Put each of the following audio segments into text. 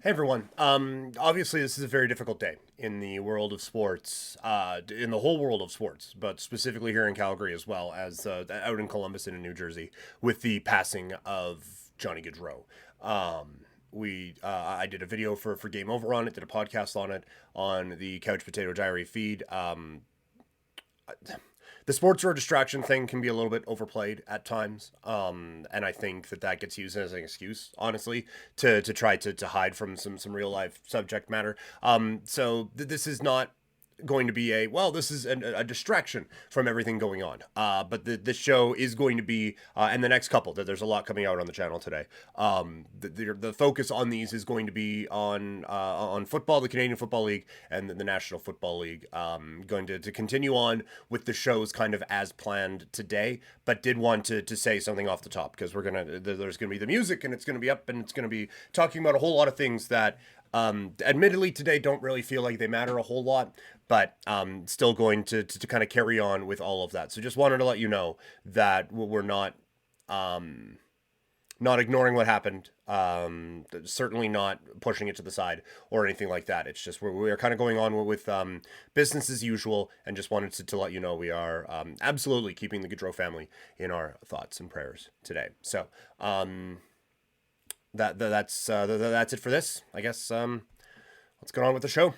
Hey everyone. Obviously, this is a very difficult day in the world of sports, in the whole world of sports, but specifically here in Calgary as well as out in Columbus and in New Jersey with the passing of Johnny Gaudreau. I did a video for Game Over on it, did a podcast on it on the Couch Potato Diary feed. The sports or distraction thing can be a little bit overplayed at times, and I think that gets used as an excuse, honestly, to try to hide from some real life subject matter. This is not going to be this is a distraction from everything going on. But this show is going to be, and the next couple, there's a lot coming out on the channel today. The focus on these is going to be on football, the Canadian Football League, and the National Football League. Going to continue on with the shows kind of as planned today, but did want to say something off the top because there's gonna be the music and it's gonna be up and it's gonna be talking about a whole lot of things that admittedly today don't really feel like they matter a whole lot, but still going to kind of carry on with all of that. So just wanted to let you know that we're not ignoring what happened, certainly not pushing it to the side or anything like that. It's just we're kind of going on with business as usual, and just wanted to let you know we are absolutely keeping the Gaudreau family in our thoughts and prayers today. So that's it for this. I guess let's get on with the show.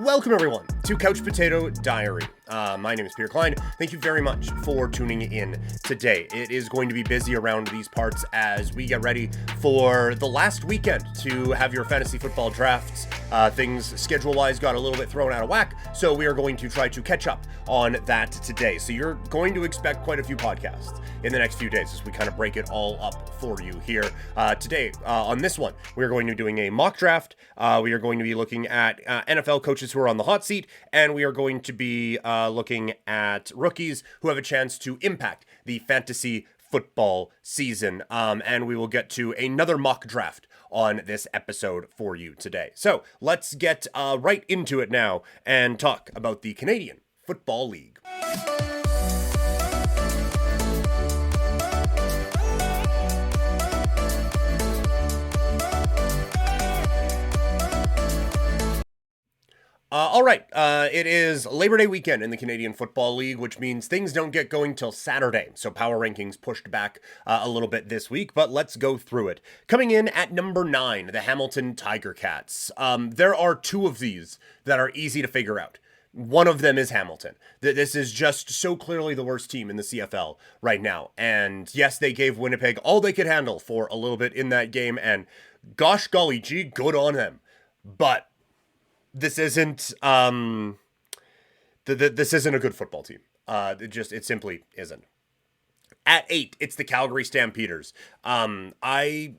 Welcome everyone to Couch Potato Diary. My name is Peter Klein. Thank you very much for tuning in today. It is going to be busy around these parts as we get ready for the last weekend to have your fantasy football drafts. Things schedule-wise got a little bit thrown out of whack, so we are going to try to catch up on that today. So you're going to expect quite a few podcasts in the next few days as we kind of break it all up for you here. Today, on this one, we're going to be doing a mock draft. We are going to be looking at NFL coaches who are on the hot seat, and we are going to be looking at rookies who have a chance to impact the fantasy football season. And we will get to another mock draft on this episode for you today. So let's get right into it now and talk about the Canadian Football League. All right, it is Labor Day weekend in the Canadian Football League, which means things don't get going till Saturday. So Power Rankings pushed back a little bit this week, but let's go through it. Coming in at number 9, the Hamilton Tiger Cats. There are two of these that are easy to figure out. One of them is Hamilton. This is just so clearly the worst team in the CFL right now. And yes, they gave Winnipeg all they could handle for a little bit in that game, and gosh golly gee, good on them. But this isn't this isn't a good football team. It simply isn't. At 8, it's the Calgary Stampeders. I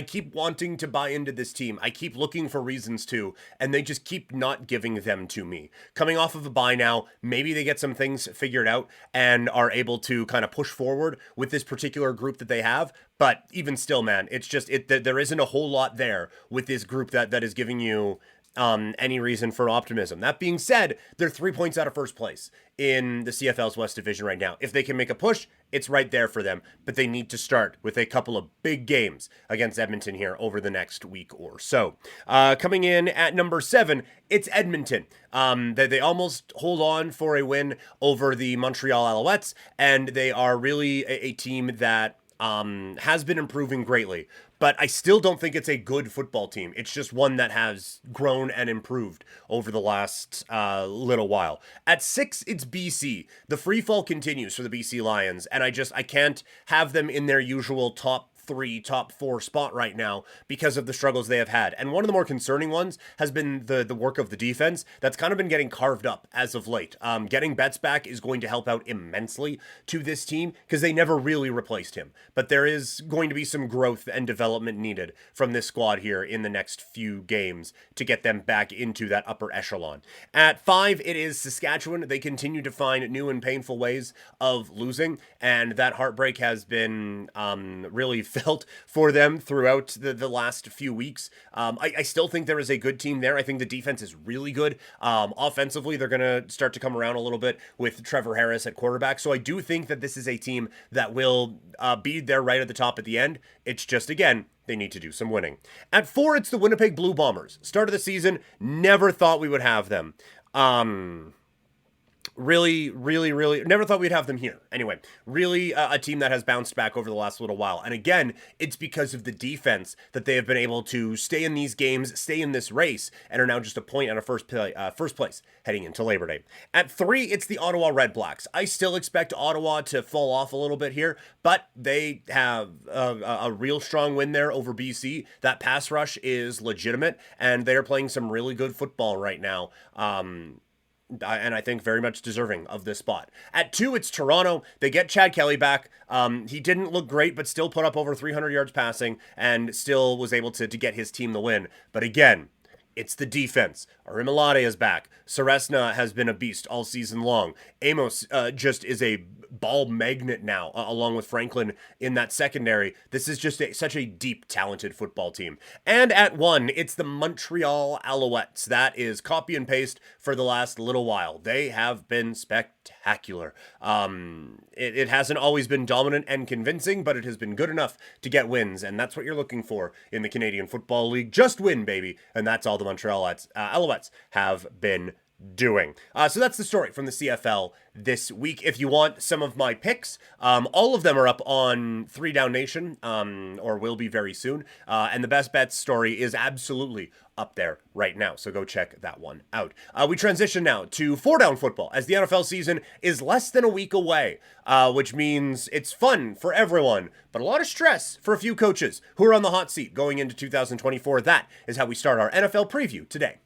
keep wanting to buy into this team. I keep looking for reasons to, and they just keep not giving them to me. Coming off of a bye now, maybe they get some things figured out and are able to kind of push forward with this particular group that they have. But even still, man, it's just there isn't a whole lot there with this group that is giving you any reason for optimism. That being said, they're 3 points out of first place in the CFL's West Division right now. If they can make a push, it's right there for them, but they need to start with a couple of big games against Edmonton here over the next week or so. Coming in at number 7, it's Edmonton. They almost hold on for a win over the Montreal Alouettes, and they are really a team that has been improving greatly. But I still don't think it's a good football team. It's just one that has grown and improved over the last little while. At 6, it's BC. The free fall continues for the BC Lions, and I can't have them in their usual top 3, top 4 spot right now because of the struggles they have had. And one of the more concerning ones has been the work of the defense that's kind of been getting carved up as of late. Getting Betts back is going to help out immensely to this team because they never really replaced him. But there is going to be some growth and development needed from this squad here in the next few games to get them back into that upper echelon. At 5, it is Saskatchewan. They continue to find new and painful ways of losing, and that heartbreak has been really felt for them throughout the last few weeks. I still think there is a good team there. I think the defense is really good. Offensively, they're going to start to come around a little bit with Trevor Harris at quarterback. So I do think that this is a team that will be there right at the top at the end. It's just, again, they need to do some winning. At 4, it's the Winnipeg Blue Bombers. Start of the season, never thought we would have them. Really never thought we'd have them here. Anyway, really a team that has bounced back over the last little while. And again, it's because of the defense that they have been able to stay in these games, stay in this race, and are now just a point out of first place heading into Labor Day. At 3, it's the Ottawa Red Blacks. I still expect Ottawa to fall off a little bit here, but they have a real strong win there over BC. That pass rush is legitimate, and they're playing some really good football right now. And I think very much deserving of this spot. At 2, it's Toronto. They get Chad Kelly back. He didn't look great, but still put up over 300 yards passing and still was able to get his team the win. But again, it's the defense. Arimilade is back. Saresna has been a beast all season long. Amos just is a ball magnet now, along with Franklin in that secondary. This is just such a deep, talented football team. And at 1, it's the Montreal Alouettes. That is copy and paste for the last little while. They have been spectacular. It hasn't always been dominant and convincing, but it has been good enough to get wins, and that's what you're looking for in the Canadian Football League. Just win, baby. And that's all the Montreal Alouettes have been doing. So that's the story from the CFL this week. If you want some of my picks, all of them are up on 3 Down Nation, or will be very soon. And the best bets story is absolutely up there right now. So go check that one out. We transition now to 4 Down football as the NFL season is less than a week away, which means it's fun for everyone, but a lot of stress for a few coaches who are on the hot seat going into 2024. That is how we start our NFL preview today.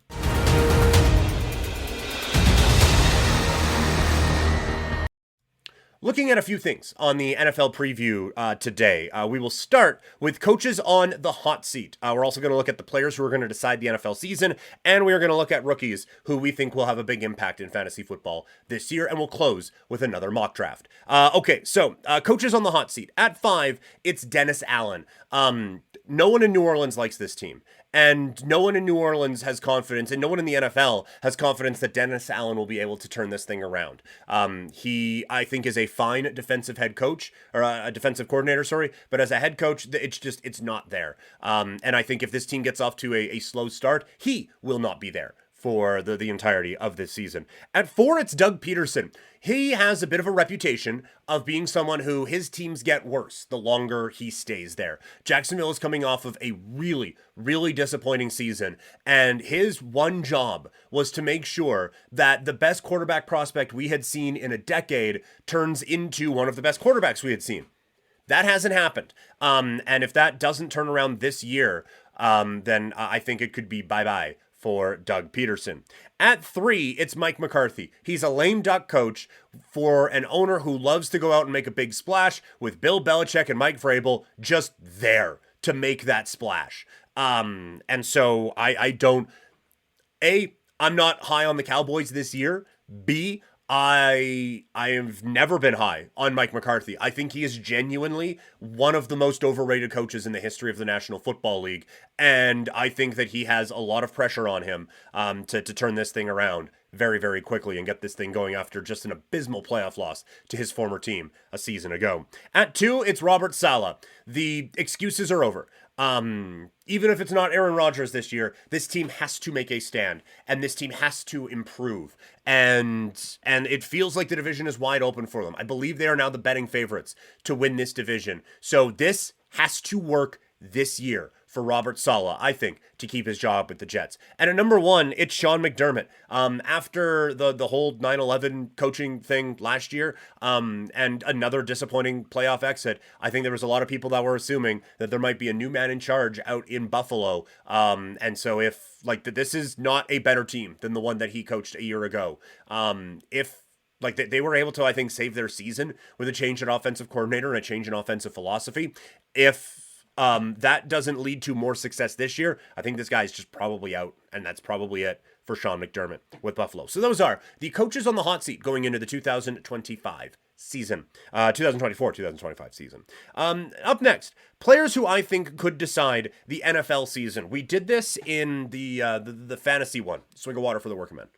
Looking at a few things on the NFL preview today, we will start with coaches on the hot seat. We're also going to look at the players who are going to decide the NFL season, and we are going to look at rookies who we think will have a big impact in fantasy football this year, and we'll close with another mock draft. So coaches on the hot seat. At 5, it's Dennis Allen. No one in New Orleans likes this team. And no one in New Orleans has confidence, and no one in the NFL has confidence that Dennis Allen will be able to turn this thing around. He, I think, is a fine defensive head coach, or a defensive coordinator, sorry, but as a head coach, it's not there. And I think if this team gets off to a slow start, he will not be there for the entirety of this season. At 4, it's Doug Peterson. He has a bit of a reputation of being someone who his teams get worse the longer he stays there. Jacksonville is coming off of a really, really disappointing season, and his one job was to make sure that the best quarterback prospect we had seen in a decade turns into one of the best quarterbacks we had seen. That hasn't happened. And if that doesn't turn around this year, then I think it could be bye-bye for Doug Peterson. At 3, it's Mike McCarthy. He's a lame duck coach for an owner who loves to go out and make a big splash with Bill Belichick and Mike Vrabel just there to make that splash. And so I'm not high on the Cowboys this year. B, I have never been high on Mike McCarthy. I think he is genuinely one of the most overrated coaches in the history of the National Football League, and I think that he has a lot of pressure on him to turn this thing around very, very quickly and get this thing going after just an abysmal playoff loss to his former team a season ago. At 2, it's Robert Saleh. The excuses are over. Even if it's not Aaron Rodgers this year, this team has to make a stand, and this team has to improve. And it feels like the division is wide open for them. I believe they are now the betting favorites to win this division. So this has to work this year for Robert Saleh, I think, to keep his job with the Jets. And at number 1, it's Sean McDermott. After the whole 9/11 coaching thing last year, and another disappointing playoff exit, I think there was a lot of people that were assuming that there might be a new man in charge out in Buffalo. And so if, this is not a better team than the one that he coached a year ago. They were able to, I think, save their season with a change in offensive coordinator and a change in offensive philosophy. If that doesn't lead to more success this year, I think this guy's just probably out, and that's probably it for Sean McDermott with Buffalo. So those are the coaches on the hot seat going into the 2025 season, 2024-2025 season. Up next, players who I think could decide the NFL season. We did this in the fantasy one. Swig of water for the working man.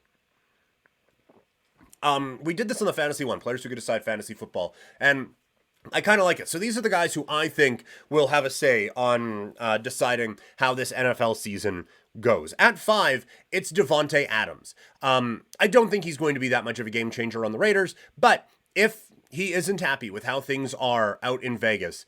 We did this in the fantasy one, players who could decide fantasy football, and I kind of like it. So these are the guys who I think will have a say on deciding how this NFL season goes. At 5, it's Davante Adams. I don't think he's going to be that much of a game changer on the Raiders, but if he isn't happy with how things are out in Vegas,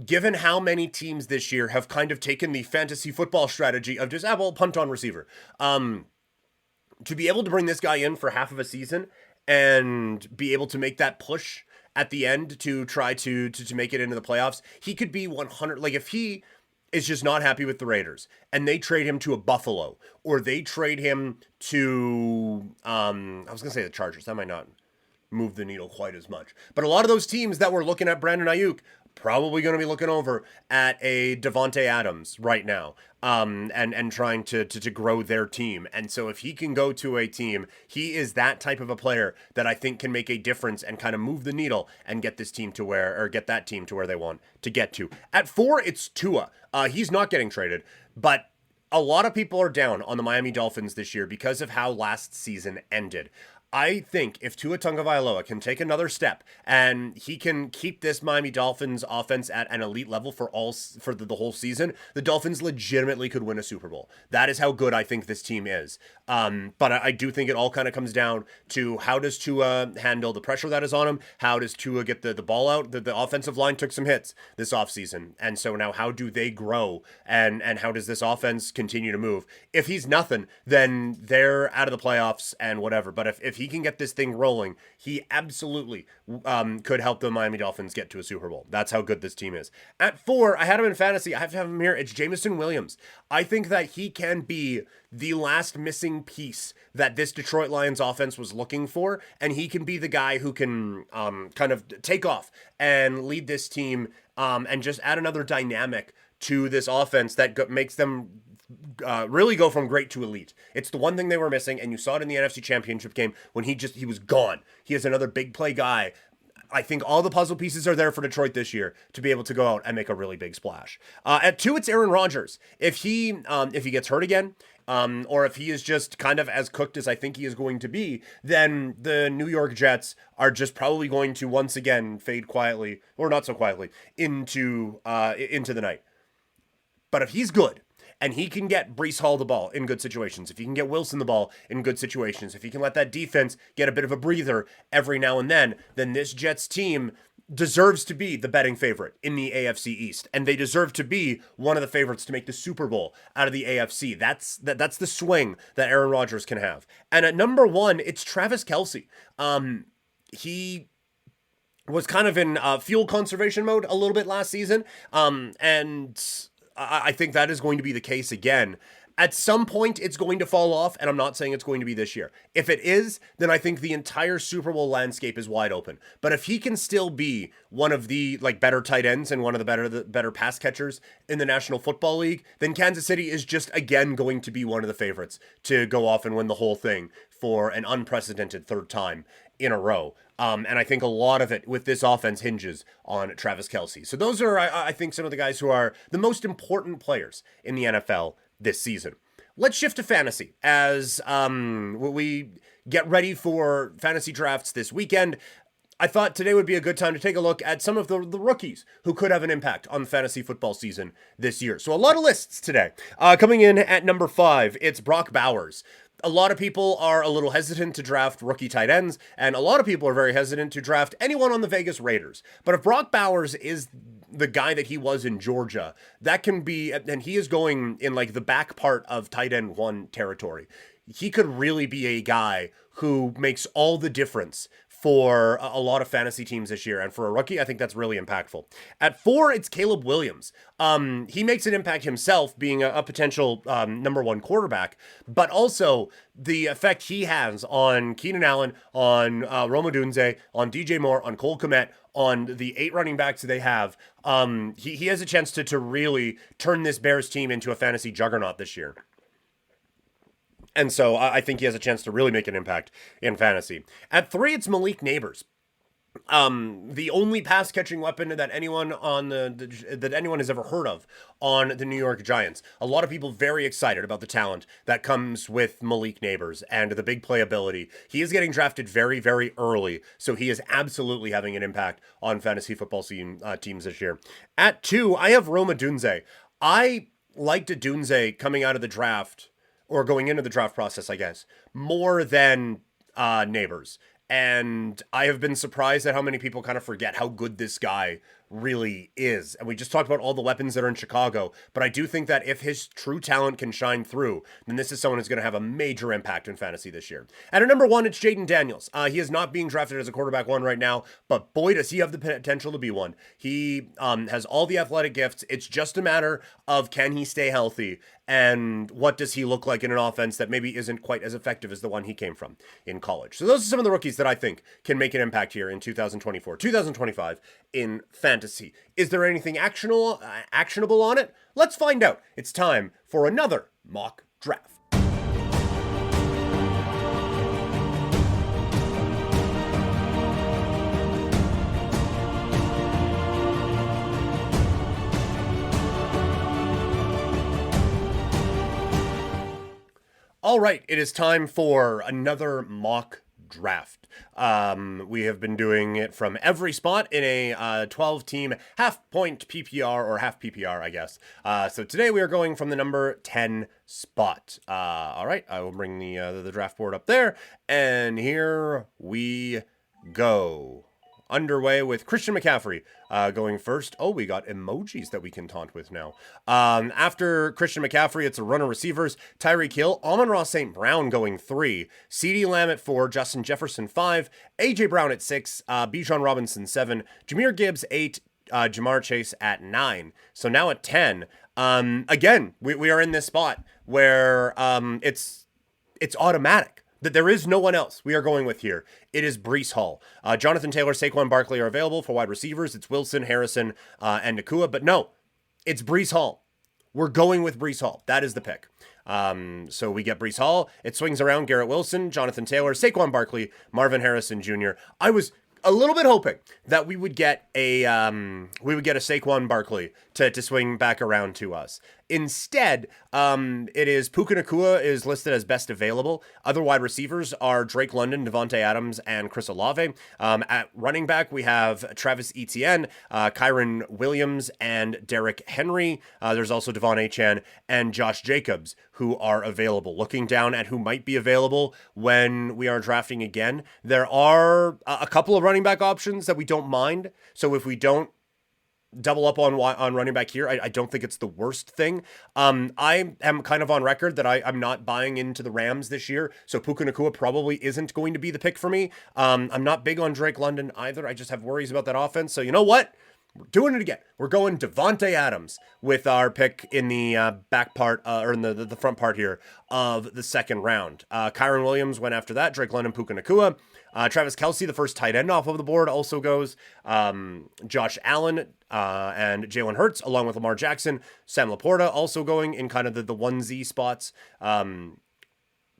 given how many teams this year have kind of taken the fantasy football strategy of just, well, punt on receiver, to be able to bring this guy in for half of a season and be able to make that push at the end to try to make it into the playoffs, he could be 100. Like, if he is just not happy with the Raiders and they trade him to a Buffalo, or they trade him to, I was going to say the Chargers, that might not move the needle quite as much. But a lot of those teams that were looking at Brandon Ayuk probably going to be looking over at a Davante Adams right now, and trying to grow their team. And so if he can go to a team, he is that type of a player that I think can make a difference and kind of move the needle and get this team to where, or get that team to where they want to get to. At 4, it's Tua. He's not getting traded, but a lot of people are down on the Miami Dolphins this year because of how last season ended. I think if Tua Tagovailoa can take another step and he can keep this Miami Dolphins offense at an elite level for the whole season, the Dolphins legitimately could win a Super Bowl. That is how good I think this team is. But I do think it all kind of comes down to, how does Tua handle the pressure that is on him? How does Tua get the ball out? The offensive line took some hits this offseason. And so now how do they grow? And how does this offense continue to move? If he's nothing, then they're out of the playoffs and whatever. But if he can get this thing rolling, he absolutely could help the Miami Dolphins get to a Super Bowl. That's how good this team is. At 4, I had him in fantasy. I have to have him here. It's Jameson Williams. I think that he can be the last missing piece that this Detroit Lions offense was looking for, and he can be the guy who can kind of take off and lead this team, and just add another dynamic to this offense that makes them really go from great to elite. It's the one thing they were missing, and you saw it in the NFC Championship game when he was gone. He is another big play guy. I think all the puzzle pieces are there for Detroit this year to be able to go out and make a really big splash. At 2, it's Aaron Rodgers. If he gets hurt again, or if he is just kind of as cooked as I think he is going to be, then the New York Jets are just probably going to once again fade quietly, or not so quietly, into the night. But if he's good, and he can get Breece Hall the ball in good situations, if he can get Wilson the ball in good situations, if he can let that defense get a bit of a breather every now and then this Jets team deserves to be the betting favorite in the AFC East. And they deserve to be one of the favorites to make the Super Bowl out of the AFC. That's the swing that Aaron Rodgers can have. And at number 1, it's Travis Kelce. He was kind of in fuel conservation mode a little bit last season. And I think that is going to be the case again. At some point, it's going to fall off, and I'm not saying it's going to be this year. If it is, then I think the entire Super Bowl landscape is wide open. But if he can still be one of the better tight ends and one of the better pass catchers in the National Football League, then Kansas City is just again going to be one of the favorites to go off and win the whole thing for an unprecedented 3rd time in a row. And I think a lot of it with this offense hinges on Travis Kelce. So those are, I think, some of the guys who are the most important players in the NFL this season. Let's shift to fantasy as we get ready for fantasy drafts this weekend. I thought today would be a good time to take a look at some of the rookies who could have an impact on the fantasy football season this year. So a lot of lists today. Coming in at number 5, it's Brock Bowers. A lot of people are a little hesitant to draft rookie tight ends, and a lot of people are very hesitant to draft anyone on the Vegas Raiders. But if Brock Bowers is the guy that he was in Georgia, that can be, and he is going in the back part of tight end 1 territory. He could really be a guy who makes all the difference for a lot of fantasy teams this year. And for a rookie, I think that's really impactful. At 4, it's Caleb Williams. He makes an impact himself being a potential number 1 quarterback, but also the effect he has on Keenan Allen, on Rome Odunze, on DJ Moore, on Cole Kmet, on the 8 running backs they have. He has a chance to really turn this Bears team into a fantasy juggernaut this year. And so I think he has a chance to really make an impact in fantasy. At 3, it's Malik Neighbors. the only pass catching weapon that anyone that anyone has ever heard of on the New York Giants. A lot of people very excited about the talent that comes with Malik Neighbors and the big playability. He is getting drafted very, very early, so he is absolutely having an impact on fantasy football teams this year. At 2, I have Roma Dunze. I liked Dunze coming out of the draft, or going into the draft process, I guess, more than Neighbors. And I have been surprised at how many people kind of forget how good this guy really is. And we just talked about all the weapons that are in Chicago, but I do think that if his true talent can shine through, then this is someone who's going to have a major impact in fantasy this year. And at number 1, it's Jaden Daniels. He is not being drafted as a quarterback 1 right now, but boy, does he have the potential to be one. He has all the athletic gifts. It's just a matter of, can he stay healthy? And what does he look like in an offense that maybe isn't quite as effective as the one he came from in college? So those are some of the rookies that I think can make an impact here in 2024, 2025 in fantasy. Is there anything actionable on it? Let's find out. It's time for another mock draft. All right, it is time for another mock draft. We have been doing it from every spot in a 12-team half-point PPR, or half PPR, I guess. So today we are going from the number 10 spot. All right, I will bring the draft board up there, and here we go. Underway with Christian McCaffrey going first. Oh, we got emojis that we can taunt with now. After Christian McCaffrey, it's a runner receivers. Tyreek Hill, Amon-Ra St. Brown going 3. CeeDee Lamb at 4. Justin Jefferson 5. A.J. Brown at 6. Bijan Robinson 7. Jahmyr Gibbs 8. Jamar Chase at 9. So now at 10. Again, we are in this spot where it's automatic that there is no one else we are going with here. It is Breece Hall. Jonathan Taylor, Saquon Barkley are available for wide receivers. It's Wilson, Harrison, and Nakua. But no, it's Breece Hall. We're going with Breece Hall. That is the pick. So we get Breece Hall. It swings around Garrett Wilson, Jonathan Taylor, Saquon Barkley, Marvin Harrison Jr. I was a little bit hoping that we would get a Saquon Barkley to swing back around to us. Instead, it is Puka Nakua is listed as best available. Other wide receivers are Drake London, Devontae Adams, and Chris Olave. At running back, we have Travis Etienne, Kyron Williams, and Derrick Henry. There's also Devon Achane and Josh Jacobs who are available. Looking down at who might be available when we are drafting again, there are a couple of running back options that we don't mind. So if we don't double up on running back here, I don't think it's the worst thing. I am kind of on record that I'm not buying into the Rams this year, so Puka Nakua probably isn't going to be the pick for me. I'm not big on Drake London either. I just have worries about that offense. So you know what? We're doing it again. We're going Devontae Adams with our pick in the back part, or in the front part here of the second round. Kyron Williams went after that. Drake London, Puka Nakua. Travis Kelce, the first tight end off of the board, also goes. Josh Allen and Jalen Hurts, along with Lamar Jackson. Sam Laporta also going in kind of the 1Z spots.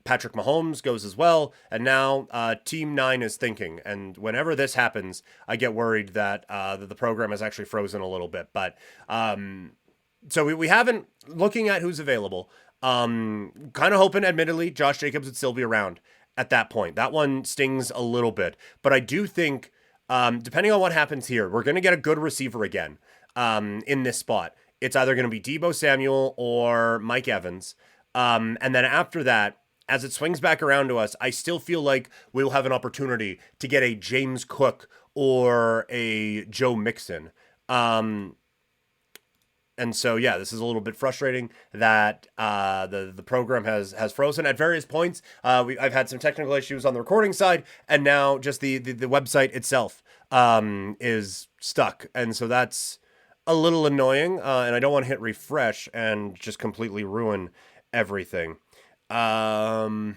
Patrick Mahomes goes as well. And now Team 9 is thinking. And whenever this happens, I get worried that the program is actually frozen a little bit. But so we haven't, looking at who's available, kind of hoping, admittedly, Josh Jacobs would still be around at that point. That one stings a little bit. But I do think, depending on what happens here, we're going to get a good receiver again in this spot. It's either going to be Deebo Samuel or Mike Evans. And then after that, as it swings back around to us, I still feel like we'll have an opportunity to get a James Cook or a Joe Mixon. And so, yeah, this is a little bit frustrating that the program has frozen at various points. I've had some technical issues on the recording side, and now just the website itself is stuck. And so that's a little annoying, and I don't want to hit refresh and just completely ruin everything. But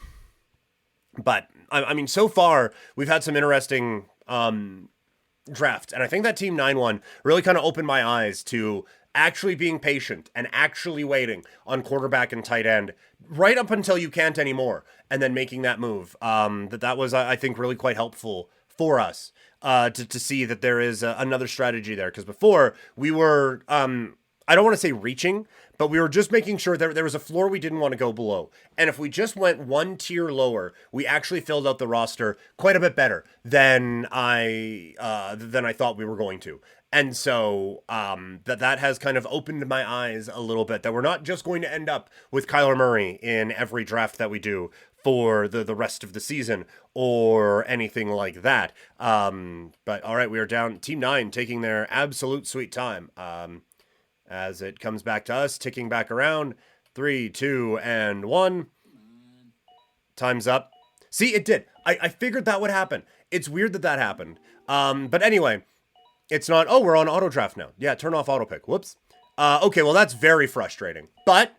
I mean, so far we've had some interesting draft, and I think that Team 9 one really kind of opened my eyes to actually being patient and actually waiting on quarterback and tight end right up until you can't anymore, and then making that move. That was, I think, really quite helpful for us to see that there is another strategy there. Because before we were, I don't want to say reaching, but we were just making sure that there was a floor we didn't want to go below. And if we just went one tier lower, we actually filled out the roster quite a bit better than I thought we were going to. And so that has kind of opened my eyes a little bit, that we're not just going to end up with Kyler Murray in every draft that we do for the rest of the season or anything like that. But all right, we are down. Team 9 taking their absolute sweet time as it comes back to us, ticking back around. 3, 2, and 1. Time's up. See, it did. I figured that would happen. It's weird that happened. But anyway, it's not, oh, we're on auto draft now. Yeah, turn off auto pick. Whoops. Okay, well, that's very frustrating. But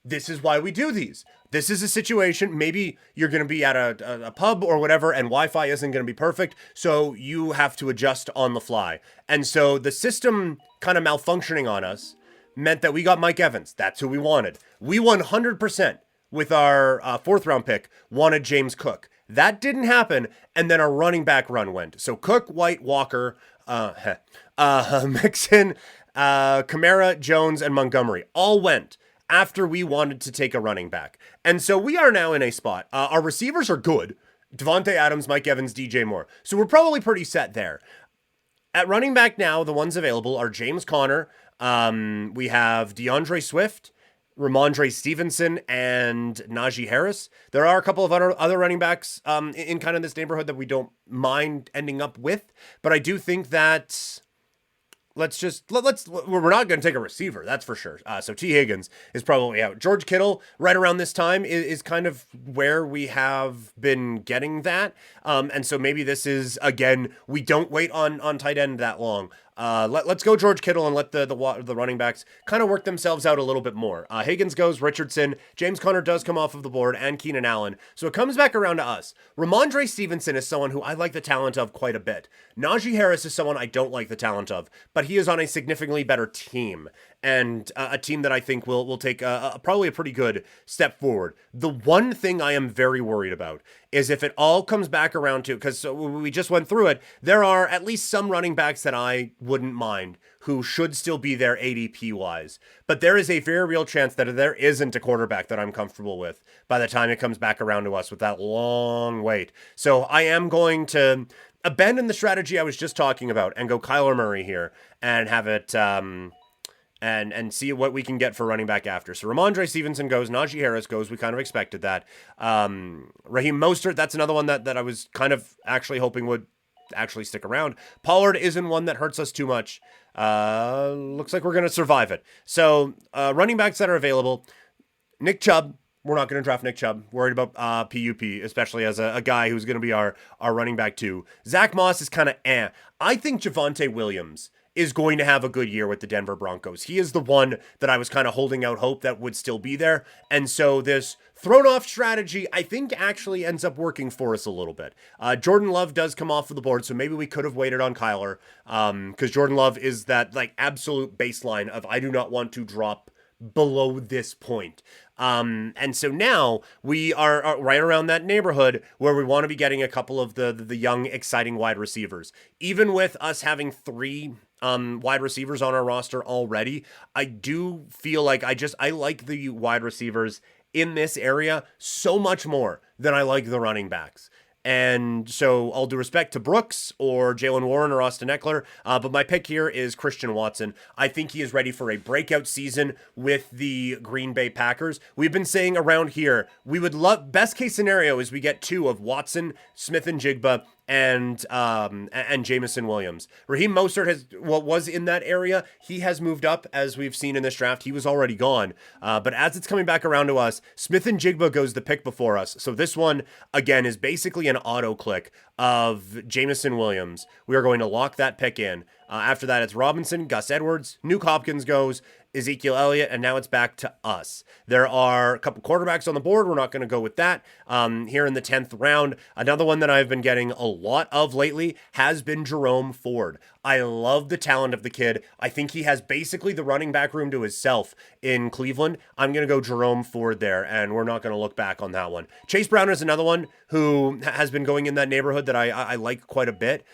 this is why we do these. This is a situation, maybe you're going to be at a pub or whatever, and Wi-Fi isn't going to be perfect, so you have to adjust on the fly. And so the system kind of malfunctioning on us meant that we got Mike Evans. That's who we wanted. We 100% with our 4th round pick wanted James Cook. That didn't happen, and then our running back run went. So Cook, White, Walker, Mixon, Kamara, Jones, and Montgomery all went after we wanted to take a running back. And so we are now in a spot. Our receivers are good. Devontae Adams, Mike Evans, DJ Moore. So we're probably pretty set there. At running back now, the ones available are James Conner. We have DeAndre Swift, Ramondre Stevenson, and Najee Harris. There are a couple of other running backs in kind of this neighborhood that we don't mind ending up with. But I do think that we're not going to take a receiver, that's for sure. So T. Higgins is probably out. George Kittle, right around this time, is kind of where we have been getting that. And so maybe this is, again, we don't wait on tight end that long. Let's go George Kittle and let the running backs kind of work themselves out a little bit more. Higgins goes, Richardson, James Conner does come off of the board, and Keenan Allen. So it comes back around to us. Ramondre Stevenson is someone who I like the talent of quite a bit. Najee Harris is someone I don't like the talent of, but he is on a significantly better team, and a team that I think will take probably a pretty good step forward. The one thing I am very worried about is if it all comes back around to, because we just went through it, there are at least some running backs that I wouldn't mind who should still be there ADP wise, but there is a very real chance that there isn't a quarterback that I'm comfortable with by the time it comes back around to us with that long wait. So I am going to abandon the strategy I was just talking about and go Kyler Murray here and have it and see what we can get for running back after. So Ramondre Stevenson goes, Najee Harris goes. We kind of expected that. Raheem Mostert, that's another one that I was kind of actually hoping would actually stick around. Pollard isn't one that hurts us too much. Looks like we're going to survive it. So running backs that are available, Nick Chubb. We're not going to draft Nick Chubb. Worried about PUP, especially as a guy who's going to be our running back too. Zach Moss is kind of I think Javonte Williams is going to have a good year with the Denver Broncos. He is the one that I was kind of holding out hope that would still be there. And so this thrown off strategy, I think actually ends up working for us a little bit. Jordan Love does come off of the board, so maybe we could have waited on Kyler, because Jordan Love is that like absolute baseline of I do not want to drop below this point. And so now we are right around that neighborhood where we want to be getting a couple of the young, exciting wide receivers. Even with us having 3 wide receivers on our roster already, I do feel like I like the wide receivers in this area so much more than I like the running backs. And so all due respect to Brooks or Jalen Warren or Austin Eckler, but my pick here is Christian Watson. I think he is ready for a breakout season with the Green Bay Packers. We've been saying around here, we would love, best case scenario is we get 2 of Watson, Smith and Jigba, and Jamison Williams. Raheem Mostert was in that area. He has moved up, as we've seen in this draft. He was already gone. But as it's coming back around to us, Smith and Jigba goes the pick before us. So this one, again, is basically an auto click of Jamison Williams. We are going to lock that pick in. After that, it's Robinson, Gus Edwards, Nuke Hopkins goes, Ezekiel Elliott, and now it's back to us. There are a couple quarterbacks on the board. We're not going to go with that. Here in the 10th round, another one that I've been getting a lot of lately has been Jerome Ford. I love the talent of the kid. I think he has basically the running back room to himself in Cleveland. I'm going to go Jerome Ford there, and we're not going to look back on that one. Chase Brown is another one who has been going in that neighborhood that I like quite a bit.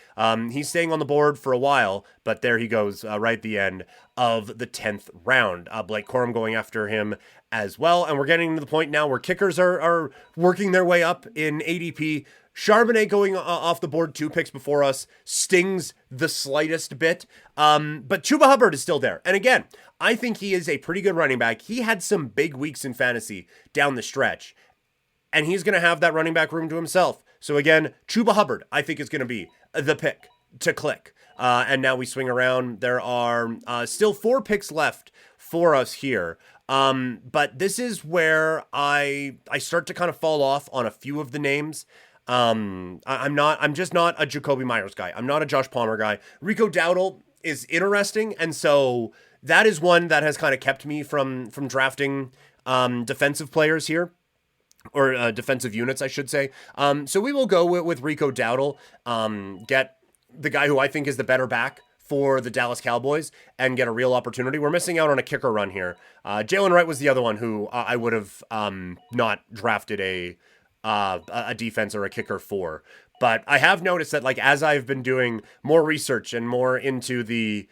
He's staying on the board for a while, but there he goes right at the end of the 10th round. Blake Corum going after him as well. And we're getting to the point now where kickers are working their way up in ADP. Charbonnet going off the board 2 picks before us stings the slightest bit. But Chuba Hubbard is still there. And again, I think he is a pretty good running back. He had some big weeks in fantasy down the stretch. And he's going to have that running back room to himself. So again, Chuba Hubbard, I think, is going to be the pick to click. And now we swing around. There are still 4 picks left for us here. But this is where I start to kind of fall off on a few of the names. I'm just not a Jacoby Myers guy. I'm not a Josh Palmer guy. Rico Dowdle is interesting. And so that is one that has kind of kept me from drafting defensive players here. Or defensive units, I should say. So we will go with Rico Dowdle, get the guy who I think is the better back for the Dallas Cowboys, and get a real opportunity. We're missing out on a kicker run here. Jalen Wright was the other one who I would have not drafted a defense or a kicker for. But I have noticed that, like, as I've been doing more research and more into the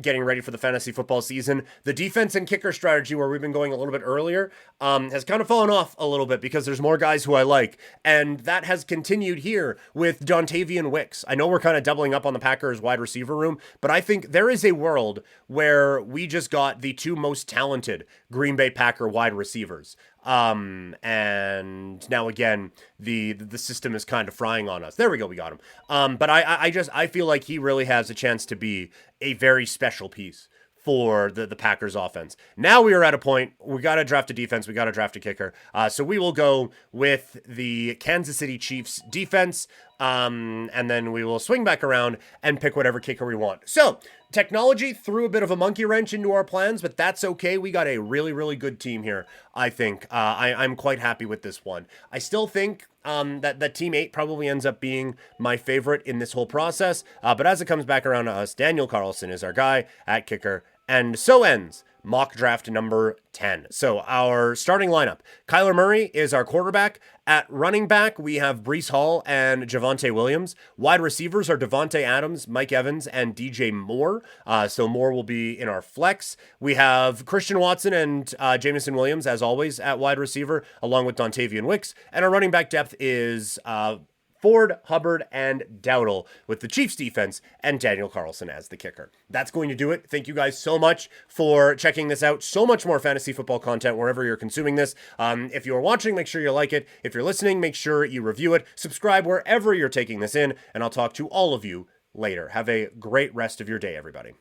getting ready for the fantasy football season, the defense and kicker strategy, where we've been going a little bit earlier, has kind of fallen off a little bit because there's more guys who I like. And that has continued here with Dontavian Wicks. I know we're kind of doubling up on the Packers wide receiver room, but I think there is a world where we just got the 2 most talented Green Bay Packer wide receivers. And now again, the system is kind of frying on us. There we go. We got him. But I feel like he really has a chance to be a very special piece for the Packers offense. Now we are at a point, we got to draft a defense, we got to draft a kicker. So we will go with the Kansas City Chiefs defense, and then we will swing back around and pick whatever kicker we want. So technology threw a bit of a monkey wrench into our plans, but that's okay. We got a really, really good team here, I think. I'm quite happy with this one. I still think that Team 8 probably ends up being my favorite in this whole process. But as it comes back around to us, Daniel Carlson is our guy at kicker. And so ends mock draft number 10. So our starting lineup: Kyler Murray is our quarterback. At running back, we have Breece Hall and Javonte Williams. Wide receivers are Devontae Adams, Mike Evans, and DJ Moore. So Moore will be in our flex. We have Christian Watson and Jameson Williams, as always, at wide receiver, along with Dontavian Wicks. And our running back depth is Ford, Hubbard, and Dowdle, with the Chiefs defense and Daniel Carlson as the kicker. That's going to do it. Thank you guys so much for checking this out. So much more fantasy football content wherever you're consuming this. If you're watching, make sure you like it. If you're listening, make sure you review it. Subscribe wherever you're taking this in, and I'll talk to all of you later. Have a great rest of your day, everybody.